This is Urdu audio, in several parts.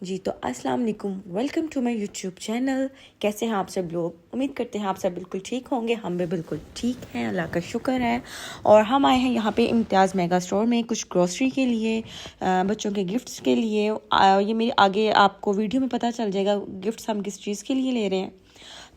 جی تو السلام علیکم، welcome to my YouTube channel. کیسے ہیں آپ سب لوگ؟ امید کرتے ہیں آپ سب بالکل ٹھیک ہوں گے۔ ہم بھی بالکل ٹھیک ہیں، اللہ کا شکر ہے۔ اور ہم آئے ہیں یہاں پہ امتیاز میگا اسٹور میں کچھ گروسری کے لیے، بچوں کے گفٹس کے لیے۔ یہ میرے آگے آپ کو ویڈیو میں پتہ چل جائے گا گفٹس ہم کس چیز کے لیے لے رہے ہیں۔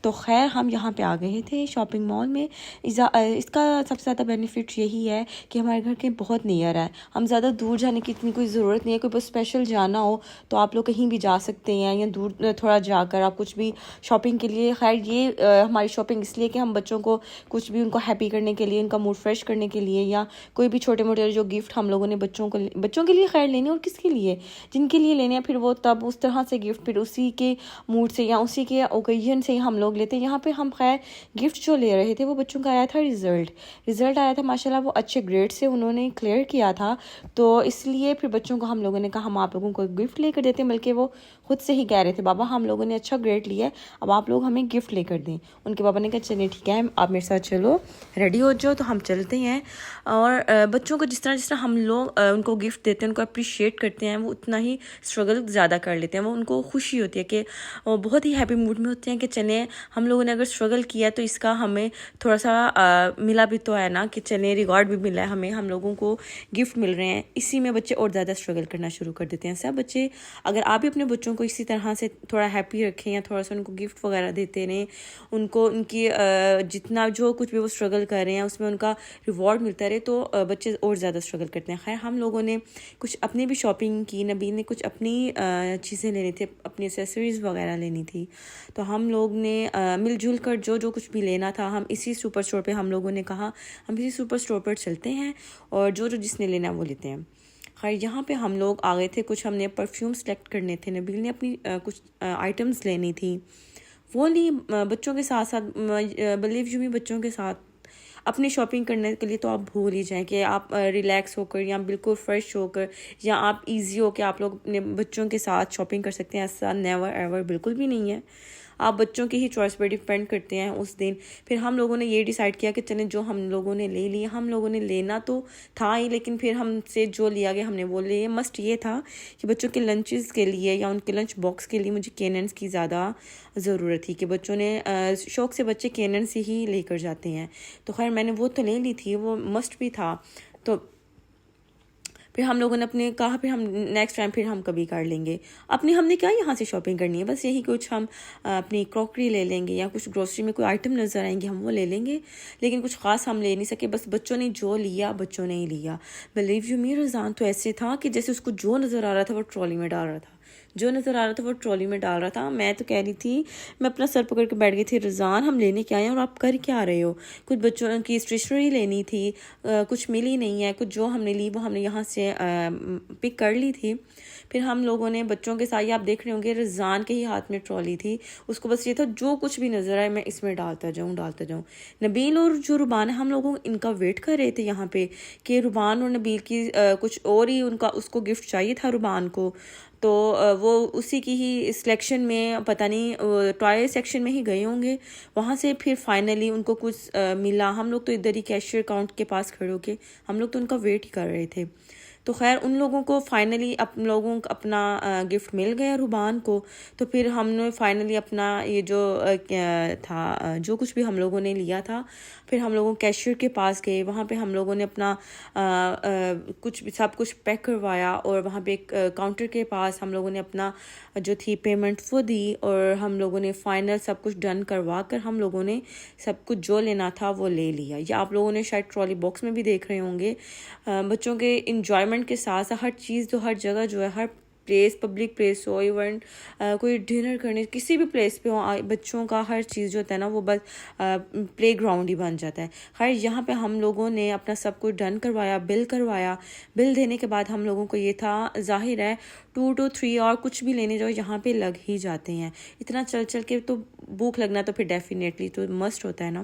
تو خیر ہم یہاں پہ آ گئے تھے شاپنگ مال میں۔ اس کا سب سے زیادہ بینیفٹ یہی ہے کہ ہمارے گھر کے بہت نیئر ہے، ہم زیادہ دور جانے کی اتنی کوئی ضرورت نہیں ہے۔ کوئی بس اسپیشل جانا ہو تو آپ لوگ کہیں بھی جا سکتے ہیں، یا دور تھوڑا جا کر آپ کچھ بھی شاپنگ کے لیے۔ خیر یہ ہماری شاپنگ اس لیے کہ ہم بچوں کو کچھ بھی ان کو ہیپی کرنے کے لیے، ان کا موڈ فریش کرنے کے لیے، یا کوئی بھی چھوٹے موٹے جو گفٹ ہم لوگوں نے بچوں کے لیے خیر لینے، اور کس کے لیے، جن کے لیے لینے ہیں، پھر وہ تب اس طرح سے گفٹ پھر اسی کے موڈ سے یا اسی کے اوکیجن سے ہم لوگ لیتے ہیں۔ یہاں پہ ہم خیر گفٹ جو لے رہے تھے وہ بچوں کا آیا تھا رزلٹ آیا تھا ماشاءاللہ، وہ اچھے گریڈ سے انہوں نے کلیئر کیا تھا۔ تو اس لیے پھر بچوں کو ہم لوگوں نے کہا ہم آپ لوگوں کو گفٹ لے کر دیتے ہیں، بلکہ وہ خود سے ہی کہہ رہے تھے بابا ہم لوگوں نے اچھا گریڈ لیا ہے، اب آپ لوگ ہمیں گفٹ لے کر دیں۔ ان کے بابا نے کہا چلیں ٹھیک ہے، آپ میرے ساتھ چلو، ریڈی ہو جاؤ۔ تو ہم چلتے ہیں، اور بچوں کو جس طرح ہم لوگ ان کو گفٹ دیتے ہیں، ان کو اپریشیٹ کرتے ہیں، وہ اتنا ہی اسٹرگل زیادہ کر لیتے ہیں۔ وہ ان کو خوشی ہوتی ہے کہ وہ بہت ہی ہیپی موڈ میں ہوتے ہیں کہ چلیں ہم لوگوں نے اگر اسٹرگل کیا تو اس کا ہمیں تھوڑا سا ملا بھی تو ہے نا، کہ چلیں ریوارڈ بھی ملا ہے ہمیں، ہم لوگوں کو گفٹ مل رہے ہیں۔ اسی میں بچے اور زیادہ اسٹرگل کرنا شروع کر دیتے ہیں۔ سب بچے، اگر آپ بھی اپنے بچوں کو اسی طرح سے تھوڑا ہیپی رکھیں، یا تھوڑا سا ان کو گفٹ وغیرہ دیتے رہیں، ان کو ان کی جتنا جو کچھ بھی وہ اسٹرگل کر رہے ہیں اس میں ان کا ریوارڈ ملتا رہے، تو بچے اور زیادہ اسٹرگل کرتے ہیں۔ خیر ہم لوگوں نے کچھ اپنی بھی شاپنگ کی، نبیل نے کچھ اپنی چیزیں لینی تھی، اپنی ایسیسریز وغیرہ لینی تھی، تو ہم لوگ نے مل جل کر جو کچھ بھی لینا تھا، ہم اسی سپر اسٹور پہ ہم لوگوں نے کہا ہم اسی سپر اسٹور پر چلتے ہیں، اور جو جس نے لینا وہ لیتے ہیں۔ خیر یہاں پہ ہم لوگ آ گئے تھے، کچھ ہم نے پرفیوم سلیکٹ کرنے تھے، نبیل نے اپنی کچھ آئٹمس لینی تھی، وہ لی بچوں کے ساتھ ساتھ۔ بلیو یو می، بچوں کے ساتھ اپنی شاپنگ کرنے کے لیے تو آپ بھول ہی جائیں کہ آپ ریلیکس ہو کر یا بالکل فریش ہو کر، یا آپ ایزی ہو کہ آپ لوگ اپنے بچوں کے ساتھ شاپنگ کر سکتے ہیں۔ ایسا نیور ایور بالکل بھی نہیں ہے، آپ بچوں کی ہی چوائس پر ڈیپینڈ کرتے ہیں اس دن۔ پھر ہم لوگوں نے یہ ڈیسائیڈ کیا کہ چلیں جو ہم لوگوں نے لے لیا، ہم لوگوں نے لینا تو تھا ہی، لیکن پھر ہم سے جو لیا گیا ہم نے وہ لے۔ مسٹ یہ تھا کہ بچوں کے لنچز کے لیے یا ان کے لنچ باکس کے لیے مجھے کیننس کی زیادہ ضرورت تھی، کہ بچوں نے شوق سے بچے کیننس ہی لے کر جاتے ہیں، تو خیر میں نے وہ تو لے لی تھی، وہ مسٹ بھی تھا۔ تو پھر ہم لوگوں نے اپنے کہا پھر ہم نیکسٹ ٹائم پھر ہم کبھی کر لیں گے اپنی، ہم نے کیا یہاں سے شاپنگ کرنی ہے، بس یہی کچھ ہم اپنی کروکری لے لیں گے، یا کچھ گروسری میں کوئی آئٹم نظر آئیں گے ہم وہ لے لیں گے، لیکن کچھ خاص ہم لے نہیں سکے۔ بس بچوں نے جو لیا بچوں نے ہی لیا۔ بلیو یو می، رضان تو ایسے تھا کہ جیسے اس کو جو نظر آ رہا تھا وہ ٹرالی میں ڈال رہا تھا، جو نظر آ رہا تھا وہ ٹرالی میں ڈال رہا تھا۔ میں تو کہہ رہی تھی، میں اپنا سر پکڑ کے بیٹھ گئی تھی، رضان ہم لینے کے آئے ہیں اور آپ کر کیا رہے ہو؟ کچھ بچوں کی اسٹیشنری لینی تھی، کچھ ملی نہیں ہے، کچھ جو ہم نے لی وہ ہم نے یہاں سے پک کر لی تھی۔ پھر ہم لوگوں نے بچوں کے ساتھ، آپ دیکھ رہے ہوں گے رضان کے ہی ہاتھ میں ٹرالی تھی، اس کو بس یہ تھا جو کچھ بھی نظر آئے میں اس میں ڈالتا جاؤں۔ نبیل اور جو ربان ہے، ہم لوگوں ان کا ویٹ کر رہے تھے یہاں پہ کہ ربان اور نبیل کی کچھ اور ہی اس کو گفٹ چاہیے تھا ربان کو، تو وہ اسی کی ہی سلیکشن میں پتہ نہیں ٹوائے سیکشن میں ہی گئے ہوں گے، وہاں سے پھر فائنلی ان کو کچھ ملا۔ ہم لوگ تو ادھر ہی کیشیئر کاؤنٹ کے پاس کھڑے ہو کے ہم لوگ تو ان کا ویٹ ہی کر رہے تھے۔ تو خیر ان لوگوں کو فائنلی لوگوں کو اپنا گفٹ مل گیا ربان کو، تو پھر ہم نے فائنلی اپنا یہ جو تھا جو کچھ بھی ہم لوگوں نے لیا تھا، پھر ہم لوگوں کیشیئر کے پاس گئے، وہاں پہ ہم لوگوں نے اپنا سب کچھ پیک کروایا، اور وہاں پہ ایک کاؤنٹر کے پاس ہم لوگوں نے اپنا جو تھی پیمنٹ وہ دی، اور ہم لوگوں نے فائنل سب کچھ ڈن کروا کر ہم لوگوں نے سب کچھ جو لینا تھا وہ لے لیا۔ یہ آپ لوگوں نے شاید ٹرالی باکس میں بھی دیکھ رہے ہوں گے، بچوں کے انجوائمنٹ کے ساتھ ہر چیز جو ہر جگہ جو ہے، ہر پلیس، پبلک پلیس ہو، ایون کوئی ڈنر کرنے کسی بھی پلیس پہ ہو، بچوں کا ہر چیز جو ہوتا ہے نا وہ بس پلے گراؤنڈ ہی بن جاتا ہے۔ خیر یہاں پہ ہم لوگوں نے اپنا سب کچھ ڈن کروایا، بل دینے کے بعد ہم لوگوں کو یہ تھا، ظاہر ہے 2 to 3 اور کچھ بھی لینے جاؤ یہاں پہ لگ ہی جاتے ہیں، اتنا چل کے تو بھوک لگنا تو پھر ڈیفینیٹلی تو مسٹ ہوتا ہے نا۔